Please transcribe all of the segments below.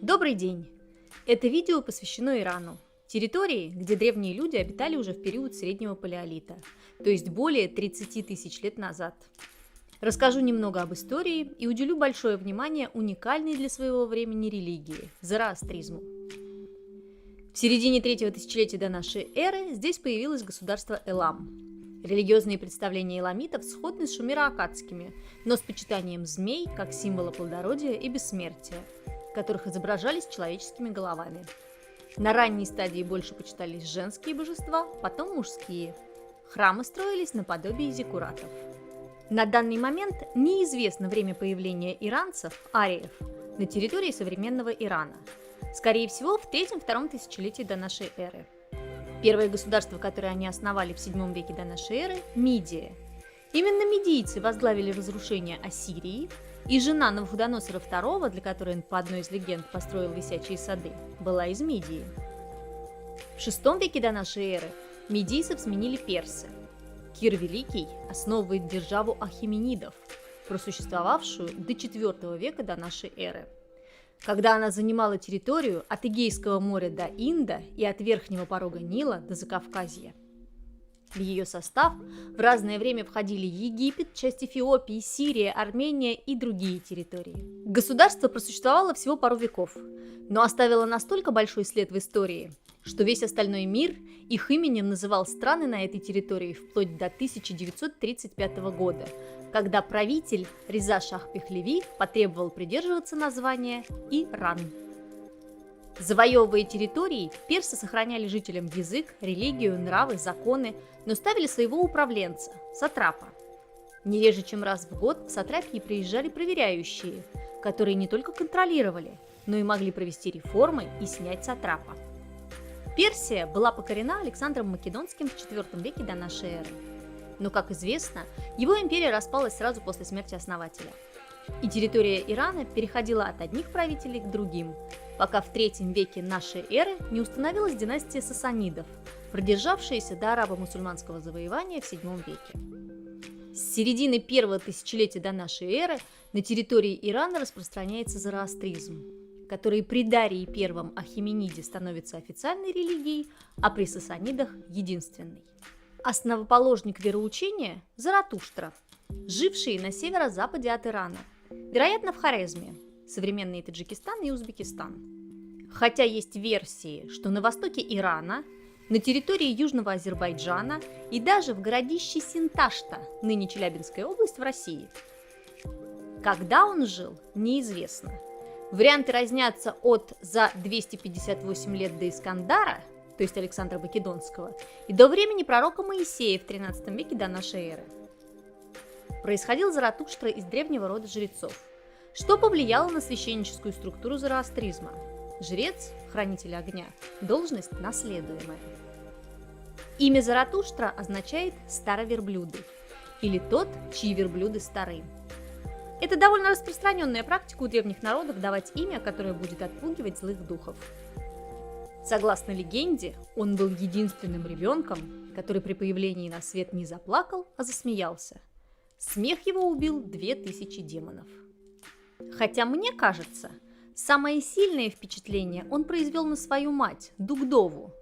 Добрый день! Это видео посвящено Ирану, территории, где древние люди обитали уже в период среднего палеолита, то есть более 30 тысяч лет назад. Расскажу немного об истории и уделю большое внимание уникальной для своего времени религии – зороастризму. В середине третьего тысячелетия до нашей эры здесь появилось государство Элам. Религиозные представления эламитов сходны с шумеро-аккадскими, но с почитанием змей как символа плодородия и бессмертия, которых изображались человеческими головами. На ранней стадии больше почитались женские божества, потом мужские. Храмы строились наподобие зиккуратов. На данный момент неизвестно время появления иранцев, ариев, на территории современного Ирана. Скорее всего, в 3-2 тысячелетии до нашей эры. Первое государство, которое они основали в 7 веке до нашей эры – Мидия. Именно мидийцы возглавили разрушение Ассирии, и жена Навуходоносора II, для которой он по одной из легенд построил висячие сады, была из Мидии. В VI веке до нашей эры мидийцев сменили персы. Кир Великий основывает державу ахеменидов, просуществовавшую до IV века до нашей эры. Когда она занимала территорию от Эгейского моря до Инда и от верхнего порога Нила до Закавказья. В ее состав в разное время входили Египет, часть Эфиопии, Сирия, Армения и другие территории. Государство просуществовало всего пару веков, но оставило настолько большой след в истории, что весь остальной мир их именем называл страны на этой территории вплоть до 1935 года, когда правитель Реза Шах Пехлеви потребовал придерживаться названия Иран. Завоевывая территории, персы сохраняли жителям язык, религию, нравы, законы, но ставили своего управленца – сатрапа. Не реже, чем раз в год в сатрапии приезжали проверяющие, которые не только контролировали, но и могли провести реформы и снять сатрапа. Персия была покорена Александром Македонским в IV веке до нашей эры. Но, как известно, его империя распалась сразу после смерти основателя. И территория Ирана переходила от одних правителей к другим, пока в III веке нашей эры не установилась династия сасанидов, продержавшаяся до арабо-мусульманского завоевания в VII веке. С середины первого тысячелетия до нашей эры на территории Ирана распространяется зороастризм, который при Дарии I Ахемениде становится официальной религией, а при сасанидах – единственной. Основоположник вероучения – Заратуштра, живший на северо-западе от Ирана, вероятно, в Хорезме, современный Таджикистан и Узбекистан. Хотя есть версии, что на востоке Ирана, на территории Южного Азербайджана и даже в городище Синташта, ныне Челябинская область, в России. Когда он жил, неизвестно. Варианты разнятся от за 258 лет до Искандара, то есть Александра Македонского, и до времени пророка Моисея в XIII веке до нашей эры. Происходил Заратуштра из древнего рода жрецов, что повлияло на священническую структуру зороастризма. Жрец, хранитель огня, должность наследуемая. Имя Заратуштра означает «староверблюдый» или «тот, чьи верблюды стары». Это довольно распространенная практика у древних народов давать имя, которое будет отпугивать злых духов. Согласно легенде, он был единственным ребенком, который при появлении на свет не заплакал, а засмеялся. Смех его убил 2000 демонов. Хотя мне кажется, самое сильное впечатление он произвел на свою мать, Дугдову,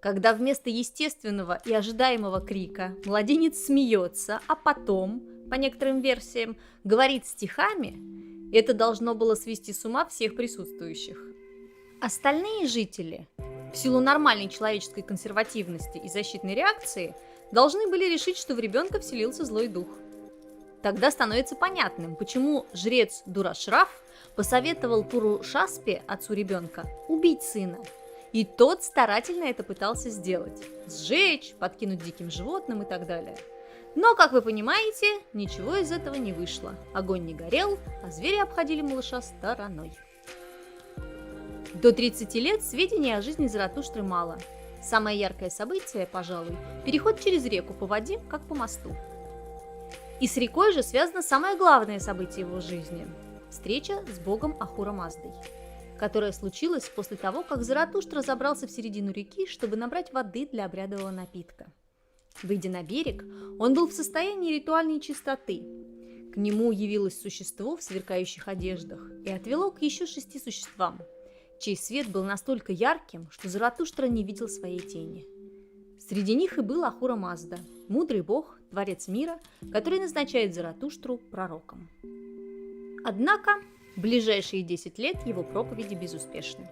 когда вместо естественного и ожидаемого крика младенец смеется, а потом, по некоторым версиям, говорит стихами, это должно было свести с ума всех присутствующих. Остальные жители, в силу нормальной человеческой консервативности и защитной реакции, должны были решить, что в ребенка вселился злой дух. Тогда становится понятным, почему жрец Дурашраф посоветовал Пурушаспе, отцу ребенка, убить сына. И тот старательно это пытался сделать. Сжечь, подкинуть диким животным и так далее. Но, как вы понимаете, ничего из этого не вышло. Огонь не горел, а звери обходили малыша стороной. До 30 лет сведений о жизни Заратуштры мало. Самое яркое событие, пожалуй, переход через реку по воде, как по мосту. И с рекой же связано самое главное событие его жизни – встреча с богом Ахура Маздой, которая случилась после того, как Заратуштра забрался в середину реки, чтобы набрать воды для обрядового напитка. Выйдя на берег, он был в состоянии ритуальной чистоты. К нему явилось существо в сверкающих одеждах и отвело к еще 6 существам. чей свет был настолько ярким, что Заратуштра не видел своей тени. Среди них и был Ахура Мазда, мудрый бог, творец мира, который назначает Заратуштру пророком. Однако в ближайшие 10 лет его проповеди безуспешны.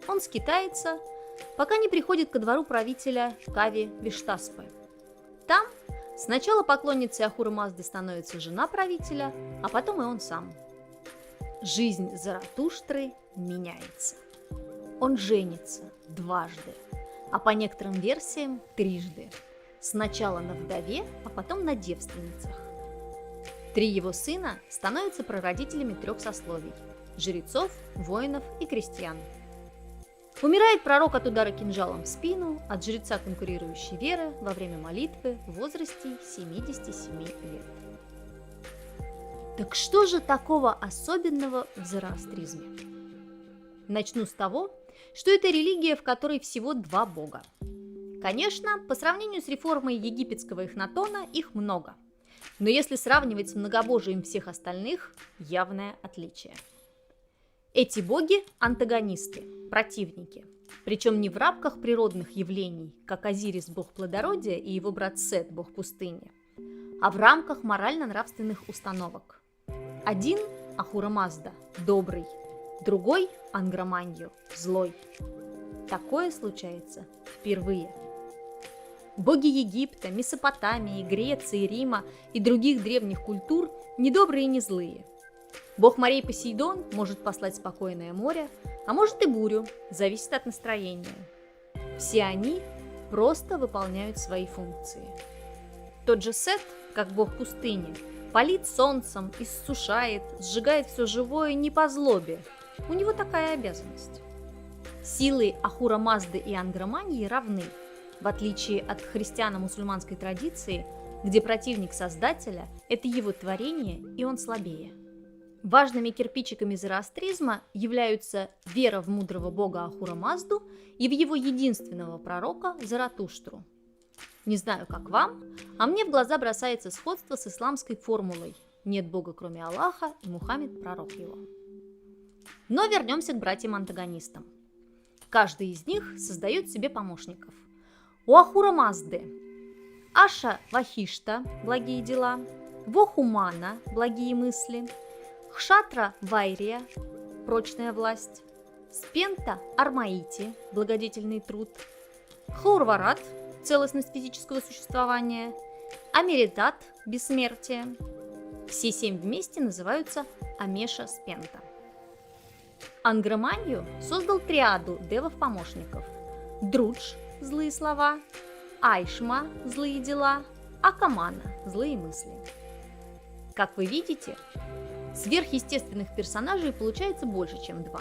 Он скитается, пока не приходит ко двору правителя Кави Виштаспы. Там сначала поклонницей Ахуры Мазды становится жена правителя, а потом и он сам. Жизнь Заратуштры меняется. Он женится дважды, а по некоторым версиям трижды. Сначала на вдове, а потом на девственницах. 3 его сына становятся прародителями 3 сословий – жрецов, воинов и крестьян. Умирает пророк от удара кинжалом в спину, от жреца конкурирующей веры во время молитвы в возрасте 77 лет. Так что же такого особенного в зороастризме? Начну с того, что это религия, в которой всего 2 бога. Конечно, по сравнению с реформой египетского Эхнатона их много. Но если сравнивать с многобожием всех остальных, явное отличие. Эти боги – антагонисты, противники. Причем не в рамках природных явлений, как Азирис – бог плодородия и его брат Сет – бог пустыни, а в рамках морально-нравственных установок. Один – Ахура Мазда – добрый, другой – Ангроманью – злой. Такое случается впервые. Боги Египта, Месопотамии, Греции, Рима и других древних культур не добрые и не злые. Бог морей Посейдон может послать спокойное море, а может и бурю, зависит от настроения. Все они просто выполняют свои функции. Тот же Сет, как бог пустыни, палит солнцем, иссушает, сжигает все живое не по злобе. У него такая обязанность. Силы Ахура Мазды и Ангроманьи равны, в отличие от христиано-мусульманской традиции, где противник Создателя – это его творение, и он слабее. Важными кирпичиками зороастризма являются вера в мудрого бога Ахура Мазду и в его единственного пророка Заратуштру. Не знаю, как вам, а мне в глаза бросается сходство с исламской формулой «нет бога, кроме Аллаха, и Мухаммед – пророк его». Но вернемся к братьям-антагонистам. Каждый из них создает себе помощников. У Ахура Мазды Аша Вахишта – благие дела, Вохумана – благие мысли, Хшатра Вайрия – прочная власть, Спента Армаити – благодетельный труд, Хаурварат – целостность физического существования, Америтат – бессмертие. Все 7 вместе называются Амеша Спента. Ангроманью создал триаду девов-помощников: Друдж – злые слова, Айшма – злые дела, Акамана – злые мысли. Как вы видите, сверхъестественных персонажей получается больше, чем 2.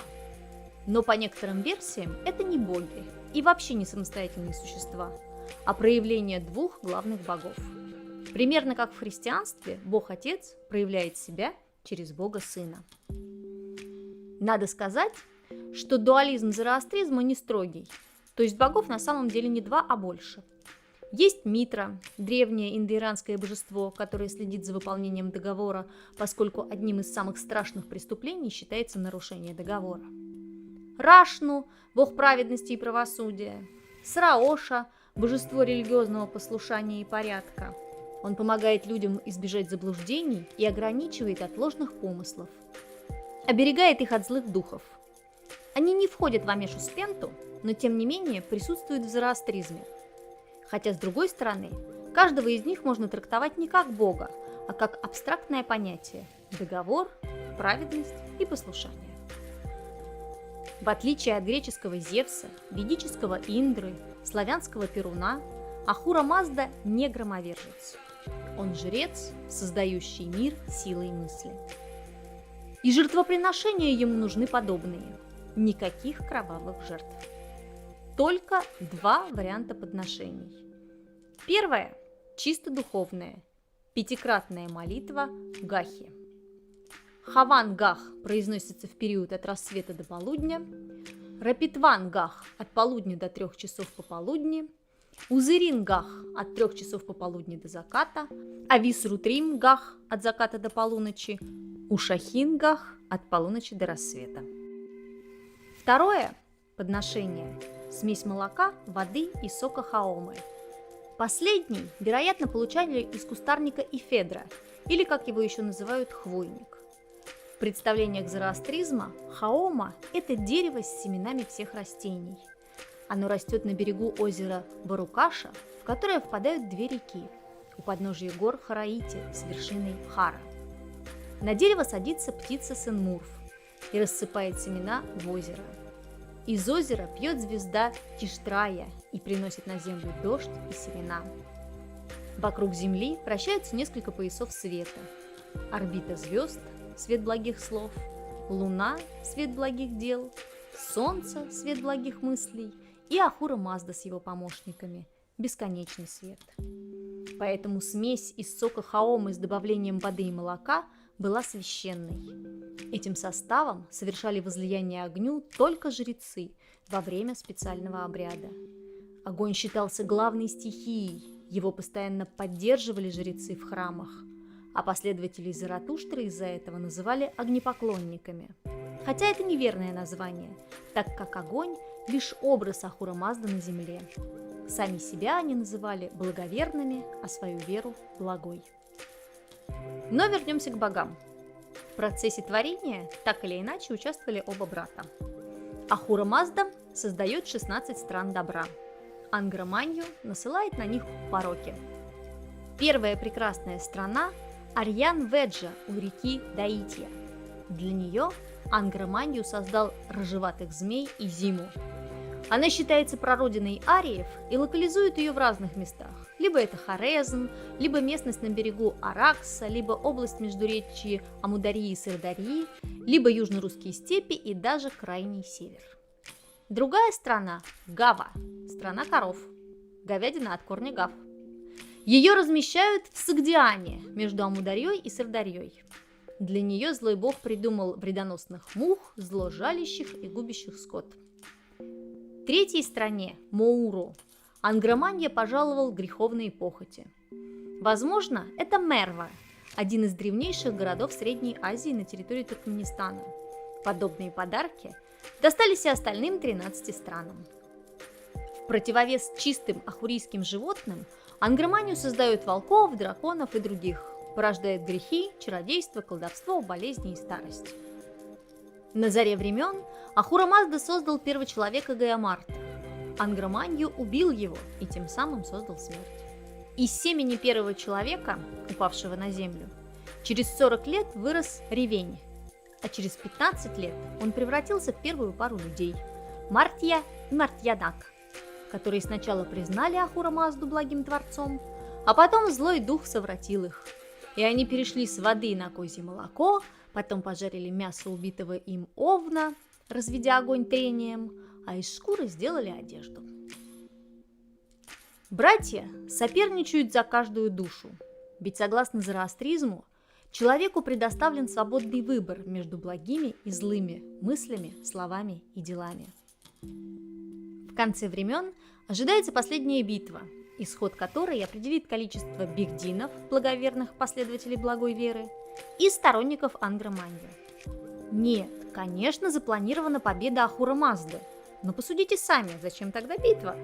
Но по некоторым версиям это не боги и вообще не самостоятельные существа, а проявление 2 главных богов. Примерно как в христианстве Бог-Отец проявляет себя через Бога-Сына. Надо сказать, что дуализм зороастризма не строгий, то есть богов на самом деле не 2, а больше. Есть Митра, древнее индоиранское божество, которое следит за выполнением договора, поскольку одним из самых страшных преступлений считается нарушение договора. Рашну, бог праведности и правосудия. Сраоша, божество религиозного послушания и порядка. Он помогает людям избежать заблуждений и ограничивает от ложных помыслов. Оберегает их от злых духов. Они не входят в Амешу Спенту, но тем не менее присутствуют в зороастризме. Хотя, с другой стороны, каждого из них можно трактовать не как бога, а как абстрактное понятие – договор, праведность и послушание. В отличие от греческого Зевса, ведического Индры, славянского Перуна, Ахура Мазда не громовержец. Он жрец, создающий мир силой мысли. И жертвоприношения ему нужны подобные. Никаких кровавых жертв. Только 2 варианта подношений. Первое – чисто духовное, 5-кратная молитва Гахи. Хаван Гах произносится в период от рассвета до полудня, Рапитван Гах от полудня до 3 часов пополудни, Узырин Гах от 3 часов пополудни до заката, Ависрутрим Гах от заката до полуночи, Ушахин Гах от полуночи до рассвета. Второе подношение – смесь молока, воды и сока хаомы. Последний, вероятно, получали из кустарника эфедра, или, как его еще называют, хвойник. В представлениях зороастризма хаома – это дерево с семенами всех растений. Оно растет на берегу озера Барукаша, в которое впадают две реки, у подножия гор Хараити с вершиной Хара. На дерево садится птица Сен-Мурф и рассыпает семена в озеро. Из озера пьет звезда Тиштрая и приносит на землю дождь и семена. Вокруг Земли вращаются несколько поясов света. Орбита звезд – свет благих слов, Луна – свет благих дел, Солнце – свет благих мыслей и Ахура Мазда с его помощниками – бесконечный свет. Поэтому смесь из сока хаомы с добавлением воды и молока была священной. Этим составом совершали возлияние огню только жрецы во время специального обряда. Огонь считался главной стихией, его постоянно поддерживали жрецы в храмах, а последователей Заратуштры из-за этого называли огнепоклонниками. Хотя это неверное название, так как огонь – лишь образ Ахура Мазды на земле. Сами себя они называли благоверными, а свою веру – благой. Но вернемся к богам. В процессе творения так или иначе участвовали оба брата. Ахура Мазда создает 16 стран добра. Ангра Манью насылает на них пороки. Первая прекрасная страна – Арьян Веджа у реки Даитья. Для нее Ангра Манью создал рыжеватых змей и зиму. Она считается прародиной ариев и локализует ее в разных местах. Либо это Хорезм, либо местность на берегу Аракса, либо область междуречья Амударии и Сырдарьи, либо южно-русские степи и даже крайний север. Другая страна – Гава, страна коров, говядина от корня гав. Ее размещают в Сагдиане, между Амударьей и Сырдарьей. Для нее злой бог придумал вредоносных мух, зло жалящих и губящих скот. Третьей стране, Моуру, Ангра Манья пожаловал греховные похоти. Возможно, это Мерва, один из древнейших городов Средней Азии на территории Туркменистана. Подобные подарки достались и остальным 13 странам. В противовес чистым ахурийским животным Ангра Манью создают волков, драконов и других, порождает грехи, чародейство, колдовство, болезни и старость. На заре времен Ахура Мазда создал первочеловека Гаямарта. Ангра Манью убил его и тем самым создал смерть. Из семени первого человека, упавшего на землю, через 40 лет вырос ревень, а через 15 лет он превратился в первую пару людей – Мартья и Мартьянак, которые сначала признали Ахура Мазду благим творцом, а потом злой дух совратил их, и они перешли с воды на козье молоко, потом пожарили мясо убитого им овна, разведя огонь трением, а из шкуры сделали одежду. Братья соперничают за каждую душу, ведь согласно зороастризму, человеку предоставлен свободный выбор между благими и злыми мыслями, словами и делами. В конце времен ожидается последняя битва, исход которой определит количество бигдинов, благоверных последователей благой веры, и сторонников Ангра Манью. Нет, конечно, запланирована победа Ахура Мазды, но посудите сами, зачем тогда битва?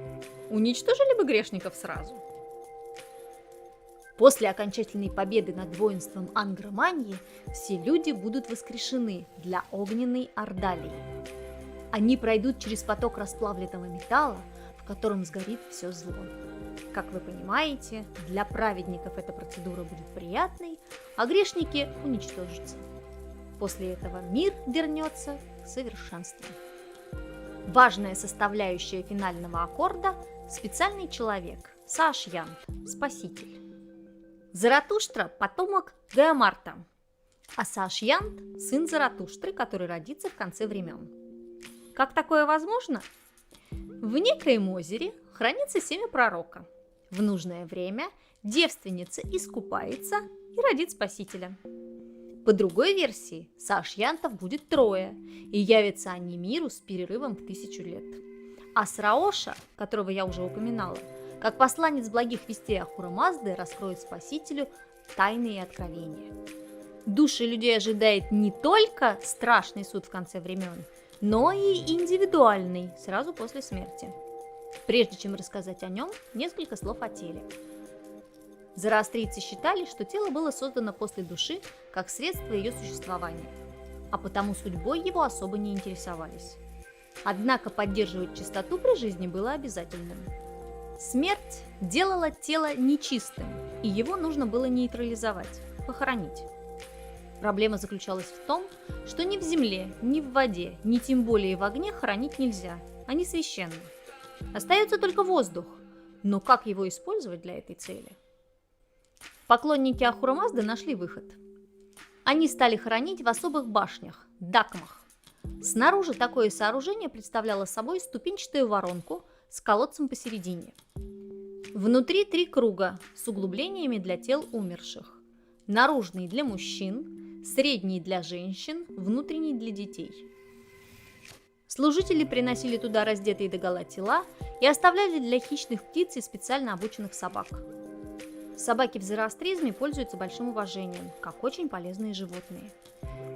Уничтожили бы грешников сразу. После окончательной победы над воинством Ангра Маньи все люди будут воскрешены для огненной Ордалии. Они пройдут через поток расплавленного металла, в котором сгорит все зло. Как вы понимаете, для праведников эта процедура будет приятной, а грешники уничтожатся. После этого мир вернется к совершенству. Важная составляющая финального аккорда – специальный человек – Саашьянт, спаситель. Заратуштра – потомок Гаямарта, а Саашьянт – сын Заратуштры, который родится в конце времен. Как такое возможно? В некоем озере хранится семя пророка. В нужное время девственница искупается и родит спасителя. По другой версии, Саашьянтов будет трое, и явятся они миру с перерывом в 1000 лет. А Сраоша, которого я уже упоминала, как посланец благих вестей Ахура Мазды раскроет спасителю тайные откровения. Души людей ожидает не только страшный суд в конце времен, но и индивидуальный сразу после смерти. Прежде чем рассказать о нем, несколько слов о теле. Зороастрийцы считали, что тело было создано после души как средство ее существования, а потому судьбой его особо не интересовались. Однако поддерживать чистоту при жизни было обязательным. Смерть делала тело нечистым, и его нужно было нейтрализовать, похоронить. Проблема заключалась в том, что ни в земле, ни в воде, ни тем более в огне хоронить нельзя, они священны. Остается только воздух, но как его использовать для этой цели? Поклонники Ахура Мазды нашли выход. Они стали хоронить в особых башнях – дакмах. Снаружи такое сооружение представляло собой ступенчатую воронку с колодцем посередине. Внутри 3 круга с углублениями для тел умерших. Наружный для мужчин, средний для женщин, внутренний для детей. Служители приносили туда раздетые догола тела и оставляли для хищных птиц и специально обученных собак. Собаки в зороастризме пользуются большим уважением, как очень полезные животные.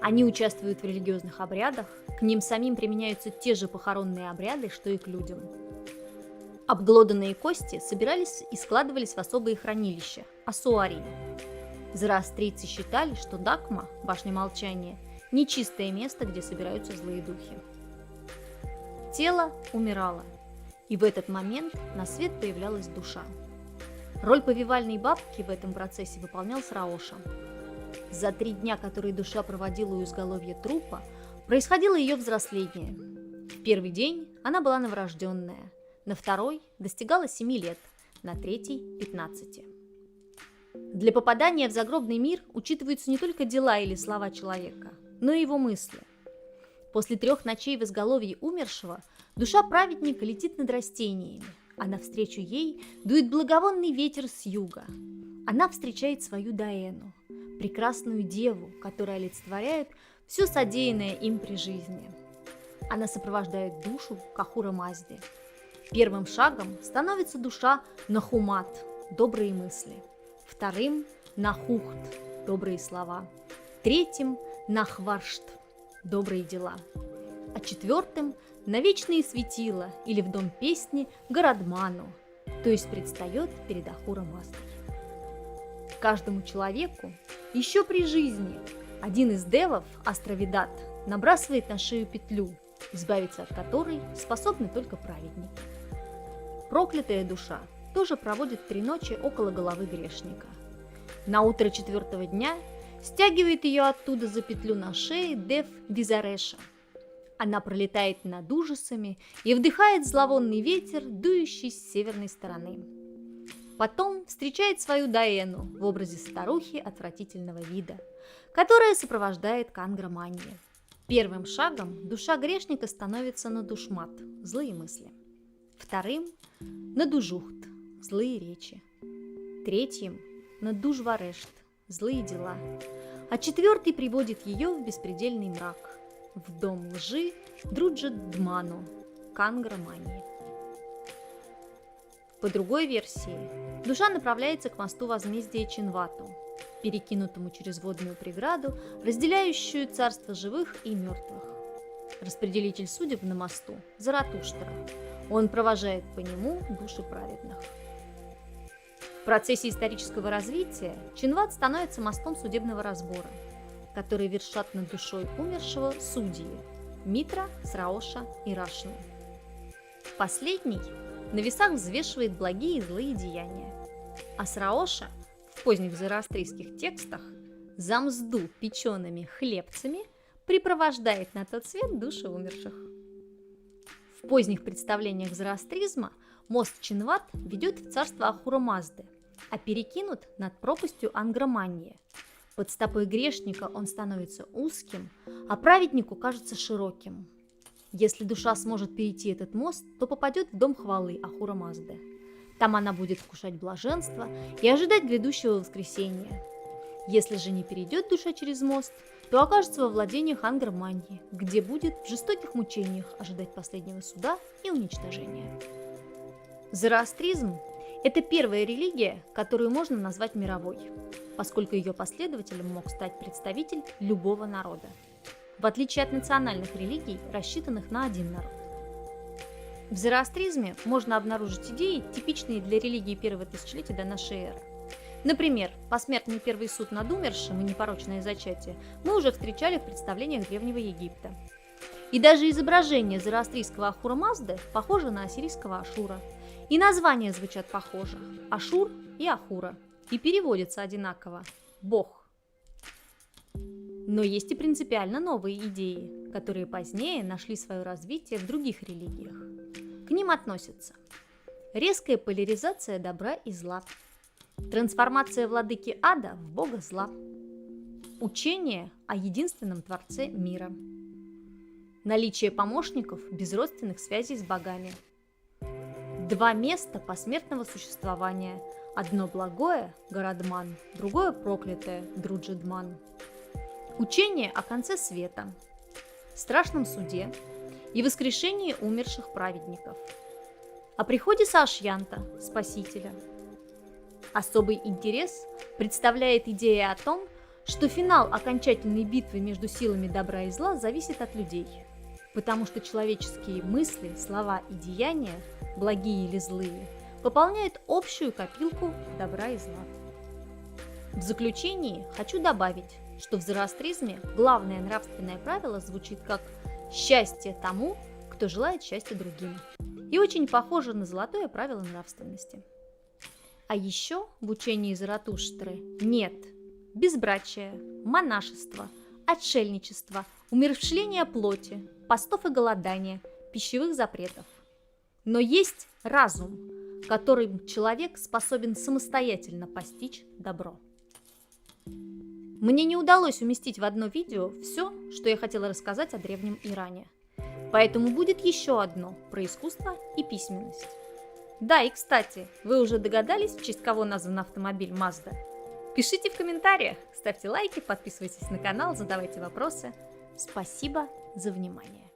Они участвуют в религиозных обрядах, к ним самим применяются те же похоронные обряды, что и к людям. Обглоданные кости собирались и складывались в особые хранилища – асуарии. Зороастрийцы считали, что дакма, башня молчания, нечистое место, где собираются злые духи. Тело умирало, и в этот момент на свет появлялась душа. Роль повивальной бабки в этом процессе выполнял Сраоша. За 3 дня, которые душа проводила у изголовья трупа, происходило ее взросление. В первый день она была новорожденная, на второй достигала 7 лет, на третий – 15. Для попадания в загробный мир учитываются не только дела или слова человека, но и его мысли. После 3 ночей в изголовье умершего душа праведника летит над растениями, а навстречу ей дует благовонный ветер с юга. Она встречает свою Даэну, прекрасную деву, которая олицетворяет все содеянное им при жизни. Она сопровождает душу к Ахура Мазде. Первым шагом становится душа Нахумат, добрые мысли. Вторым – Нахухт, добрые слова. Третьим – Нахваршт, добрые дела. А 4-м – на вечные светила или в дом песни Городману, то есть предстает перед Ахура Маздой. Каждому человеку еще при жизни один из девов, Астравидат, набрасывает на шею петлю, избавиться от которой способны только праведники. Проклятая душа тоже проводит 3 ночи около головы грешника. На утро 4-го дня стягивает ее оттуда за петлю на шее дев Визареша. Она пролетает над ужасами и вдыхает зловонный ветер, дующий с северной стороны. Потом встречает свою Даэну в образе старухи отвратительного вида, которая сопровождает Кангра-Манья. Первым шагом душа грешника становится на Душмат – злые мысли. Вторым – на Дужухт – злые речи. Третьим – на Дужварешт – злые дела. А 4-й приводит ее в беспредельный мрак – в дом лжи Друджа-Дману, Кангра-Маньи. По другой версии, душа направляется к мосту возмездия Чинвату, перекинутому через водную преграду, разделяющую царство живых и мертвых. Распределитель судеб на мосту – Заратуштра. Он провожает по нему души праведных. В процессе исторического развития Чинват становится мостом судебного разбора, который вершат над душой умершего судьи Митра, Сраоша и Рашны. Последний на весах взвешивает благие и злые деяния, а Сраоша в поздних зороастрийских текстах за мзду печеными хлебцами припровождает на тот свет души умерших. В поздних представлениях зороастризма мост Чинват ведет в царство Ахура Мазды, а перекинут над пропастью Ангра-Манья. Под стопой грешника он становится узким, а праведнику кажется широким. Если душа сможет перейти этот мост, то попадет в дом хвалы Ахура Мазды. Там она будет вкушать блаженство и ожидать грядущего воскресения. Если же не перейдет душа через мост, то окажется во владениях Ангра-Маньи, где будет в жестоких мучениях ожидать последнего суда и уничтожения. Зороастризм – это первая религия, которую можно назвать мировой, поскольку ее последователем мог стать представитель любого народа. в отличие от национальных религий, рассчитанных на один народ. В зороастризме можно обнаружить идеи, типичные для религии первого тысячелетия до нашей эры. Например, посмертный первый суд над умершим и непорочное зачатие мы уже встречали в представлениях Древнего Египта. И даже изображение зороастрийского Ахура Мазды похоже на ассирийского Ашура. И названия звучат похоже – Ашур и Ахура, и переводятся одинаково – Бог. Но есть и принципиально новые идеи, которые позднее нашли свое развитие в других религиях. К ним относятся резкая поляризация добра и зла, трансформация владыки ада в бога зла, учение о единственном Творце мира, наличие помощников без родственных связей с богами, два места посмертного существования, одно благое – Горадман, другое проклятое – Друджидман, учение о конце света, страшном суде и воскрешении умерших праведников, о приходе Саашьянта, Спасителя. Особый интерес представляет идея о том, что финал окончательной битвы между силами добра и зла зависит от людей, потому что человеческие мысли, слова и деяния, благие или злые, пополняют общую копилку добра и зла. В заключении хочу добавить, что в зороастризме главное нравственное правило звучит как «счастье тому, кто желает счастья другим», и очень похоже на золотое правило нравственности. А еще в учении Заратуштры нет безбрачия, монашества, отшельничества, умерщвления плоти, постов и голодания, пищевых запретов. Но есть разум, которым человек способен самостоятельно постичь добро. Мне не удалось уместить в одно видео все, что я хотела рассказать о Древнем Иране. Поэтому будет еще одно про искусство и письменность. Да, и кстати, вы уже догадались, в честь кого назван автомобиль Mazda? Пишите в комментариях, ставьте лайки, подписывайтесь на канал, задавайте вопросы. Спасибо за внимание.